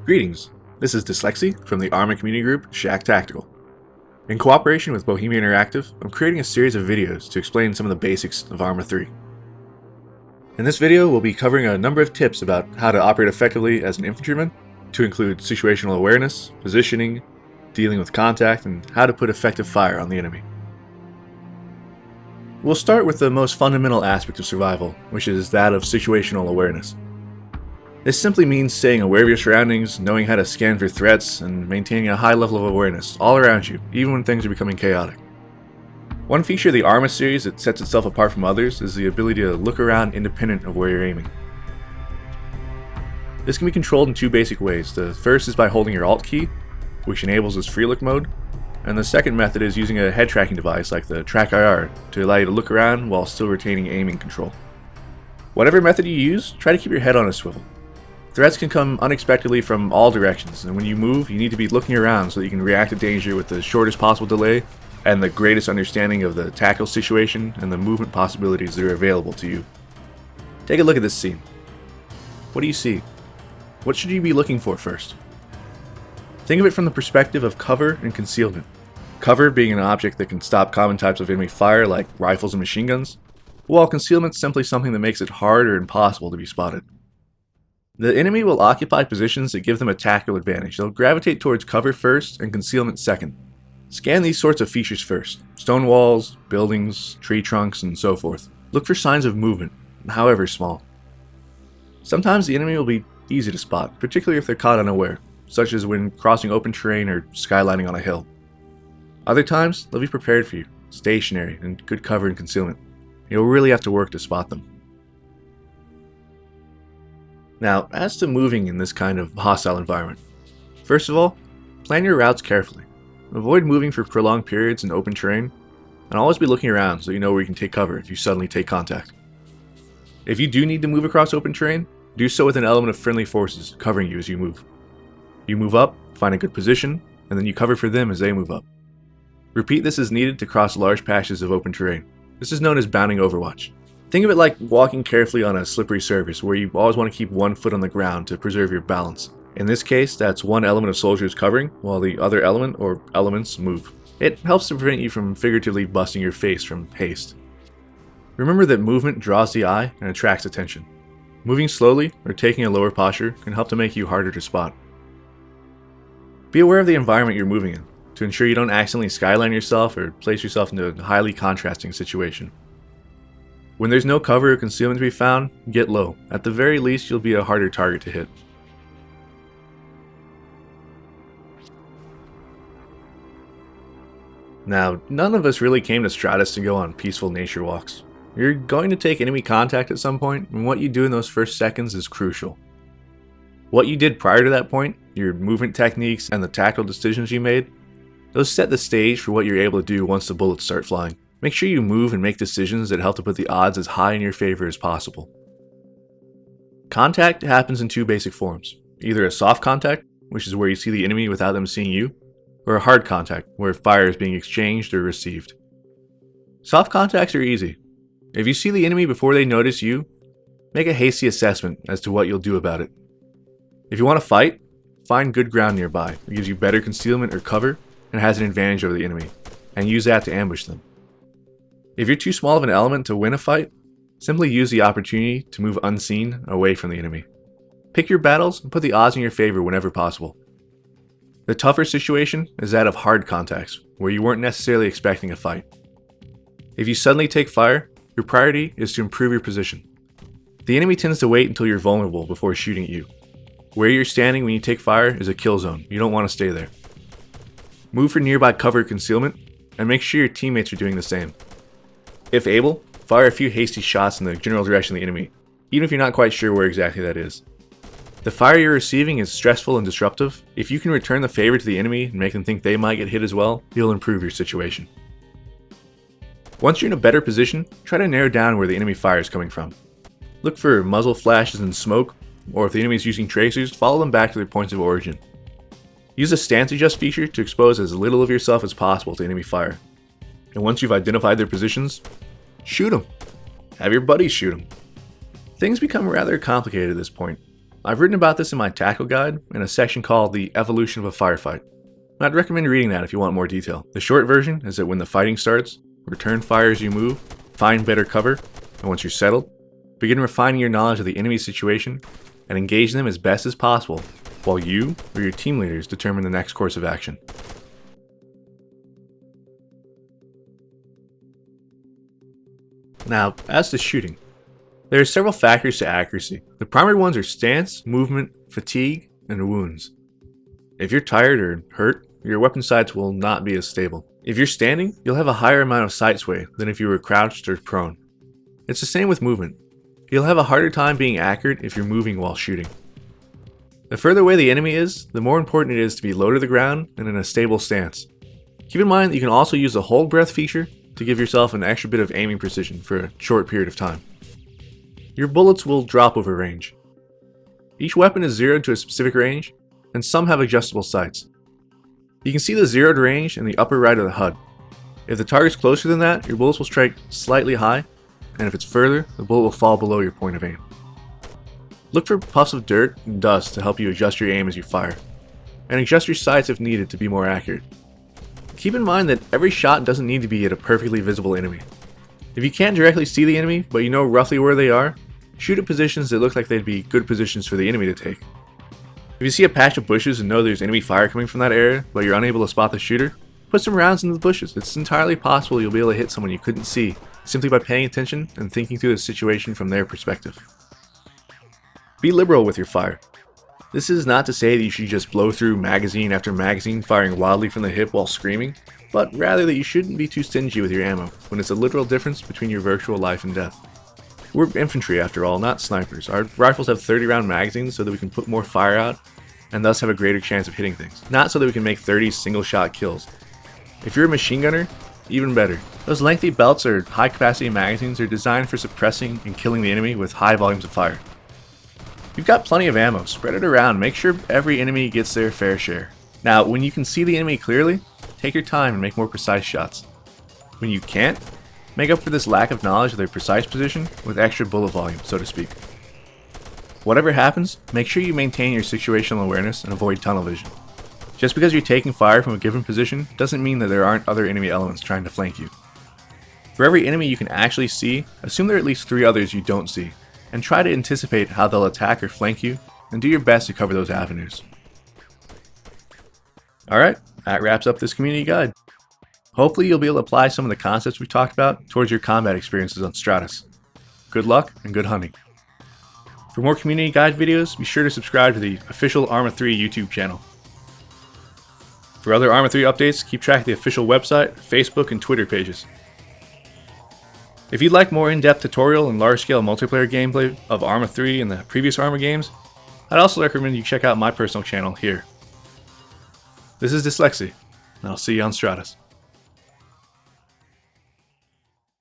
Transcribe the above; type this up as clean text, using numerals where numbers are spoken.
Greetings, this is Dyslexy from the ArmA community group Shack Tactical. In cooperation with Bohemia Interactive, I'm creating a series of videos to explain some of the basics of ArmA 3. In this video, we'll be covering a number of tips about how to operate effectively as an infantryman, to include situational awareness, positioning, dealing with contact, and how to put effective fire on the enemy. We'll start with the most fundamental aspect of survival, which is that of situational awareness. This simply means staying aware of your surroundings, knowing how to scan for threats, and maintaining a high level of awareness all around you, even when things are becoming chaotic. One feature of the ArmA series that sets itself apart from others is the ability to look around independent of where you're aiming. This can be controlled in two basic ways. The first is by holding your Alt key, which enables this free look mode, and the second method is using a head tracking device like the Track IR to allow you to look around while still retaining aiming control. Whatever method you use, try to keep your head on a swivel. Threats can come unexpectedly from all directions, and when you move, you need to be looking around so that you can react to danger with the shortest possible delay and the greatest understanding of the tactical situation and the movement possibilities that are available to you. Take a look at this scene. What do you see? What should you be looking for first? Think of it from the perspective of cover and concealment. Cover being an object that can stop common types of enemy fire like rifles and machine guns, while concealment is simply something that makes it hard or impossible to be spotted. The enemy will occupy positions that give them a tactical advantage. They'll gravitate towards cover first and concealment second. Scan these sorts of features first: stone walls, buildings, tree trunks, and so forth. Look for signs of movement, however small. Sometimes the enemy will be easy to spot, particularly if they're caught unaware, such as when crossing open terrain or skylining on a hill. Other times, they'll be prepared for you, stationary, and good cover and concealment. You'll really have to work to spot them. Now, as to moving in this kind of hostile environment, first of all, plan your routes carefully. Avoid moving for prolonged periods in open terrain, and always be looking around so you know where you can take cover if you suddenly take contact. If you do need to move across open terrain, do so with an element of friendly forces covering you as you move. You move up, find a good position, and then you cover for them as they move up. Repeat this as needed to cross large patches of open terrain. This is known as bounding overwatch. Think of it like walking carefully on a slippery surface where you always want to keep one foot on the ground to preserve your balance. In this case, that's one element of soldiers covering while the other element or elements move. It helps to prevent you from figuratively busting your face from haste. Remember that movement draws the eye and attracts attention. Moving slowly or taking a lower posture can help to make you harder to spot. Be aware of the environment you're moving in to ensure you don't accidentally skyline yourself or place yourself into a highly contrasting situation. When there's no cover or concealment to be found, get low. At the very least, you'll be a harder target to hit. Now, none of us really came to Stratus to go on peaceful nature walks. You're going to take enemy contact at some point, and what you do in those first seconds is crucial. What you did prior to that point, your movement techniques and the tactical decisions you made, those set the stage for what you're able to do once the bullets start flying. Make sure you move and make decisions that help to put the odds as high in your favor as possible. Contact happens in two basic forms: either a soft contact, which is where you see the enemy without them seeing you, or a hard contact, where fire is being exchanged or received. Soft contacts are easy. If you see the enemy before they notice you, make a hasty assessment as to what you'll do about it. If you want to fight, find good ground nearby that gives you better concealment or cover and has an advantage over the enemy, and use that to ambush them. If you're too small of an element to win a fight, simply use the opportunity to move unseen away from the enemy. Pick your battles and put the odds in your favor whenever possible. The tougher situation is that of hard contacts, where you weren't necessarily expecting a fight. If you suddenly take fire, your priority is to improve your position. The enemy tends to wait until you're vulnerable before shooting at you. Where you're standing when you take fire is a kill zone. You don't want to stay there. Move for nearby cover or concealment, and make sure your teammates are doing the same. If able, fire a few hasty shots in the general direction of the enemy, even if you're not quite sure where exactly that is. The fire you're receiving is stressful and disruptive. If you can return the favor to the enemy and make them think they might get hit as well, you'll improve your situation. Once you're in a better position, try to narrow down where the enemy fire is coming from. Look for muzzle flashes and smoke, or if the enemy is using tracers, follow them back to their points of origin. Use the stance adjust feature to expose as little of yourself as possible to enemy fire. And once you've identified their positions, shoot them. Have your buddies shoot them. Things become rather complicated at this point. I've written about this in my tactical guide in a section called The Evolution of a Firefight. I'd recommend reading that if you want more detail. The short version is that when the fighting starts, return fire as you move, find better cover, and once you're settled, begin refining your knowledge of the enemy's situation and engage them as best as possible while you or your team leaders determine the next course of action. Now, as to shooting, there are several factors to accuracy. The primary ones are stance, movement, fatigue, and wounds. If you're tired or hurt, your weapon sights will not be as stable. If you're standing, you'll have a higher amount of sight sway than if you were crouched or prone. It's the same with movement. You'll have a harder time being accurate if you're moving while shooting. The further away the enemy is, the more important it is to be low to the ground and in a stable stance. Keep in mind that you can also use the hold breath feature to give yourself an extra bit of aiming precision for a short period of time. Your bullets will drop over range. Each weapon is zeroed to a specific range, and some have adjustable sights. You can see the zeroed range in the upper right of the HUD. If the target's closer than that, your bullets will strike slightly high, and if it's further, the bullet will fall below your point of aim. Look for puffs of dirt and dust to help you adjust your aim as you fire, and adjust your sights if needed to be more accurate. Keep in mind that every shot doesn't need to be at a perfectly visible enemy. If you can't directly see the enemy, but you know roughly where they are, shoot at positions that look like they'd be good positions for the enemy to take. If you see a patch of bushes and know there's enemy fire coming from that area, but you're unable to spot the shooter, put some rounds into the bushes. It's entirely possible you'll be able to hit someone you couldn't see, simply by paying attention and thinking through the situation from their perspective. Be liberal with your fire. This is not to say that you should just blow through magazine after magazine firing wildly from the hip while screaming, but rather that you shouldn't be too stingy with your ammo when it's a literal difference between your virtual life and death. We're infantry after all, not snipers. Our rifles have 30 round magazines so that we can put more fire out and thus have a greater chance of hitting things, not so that we can make 30 single shot kills. If you're a machine gunner, even better. Those lengthy belts or high capacity magazines are designed for suppressing and killing the enemy with high volumes of fire. You've got plenty of ammo, spread it around, make sure every enemy gets their fair share. Now, when you can see the enemy clearly, take your time and make more precise shots. When you can't, make up for this lack of knowledge of their precise position with extra bullet volume, so to speak. Whatever happens, make sure you maintain your situational awareness and avoid tunnel vision. Just because you're taking fire from a given position doesn't mean that there aren't other enemy elements trying to flank you. For every enemy you can actually see, assume there are at least 3 others you don't see, and try to anticipate how they'll attack or flank you, and do your best to cover those avenues. Alright, that wraps up this community guide. Hopefully you'll be able to apply some of the concepts we talked about towards your combat experiences on Stratus. Good luck and good hunting. For more community guide videos, be sure to subscribe to the official ArmA 3 YouTube channel. For other ArmA 3 updates, keep track of the official website, Facebook, and Twitter pages. If you'd like more in-depth tutorial and large-scale multiplayer gameplay of ArmA 3 and the previous ArmA games, I'd also recommend you check out my personal channel here. This is Dyslexy, and I'll see you on Stratus.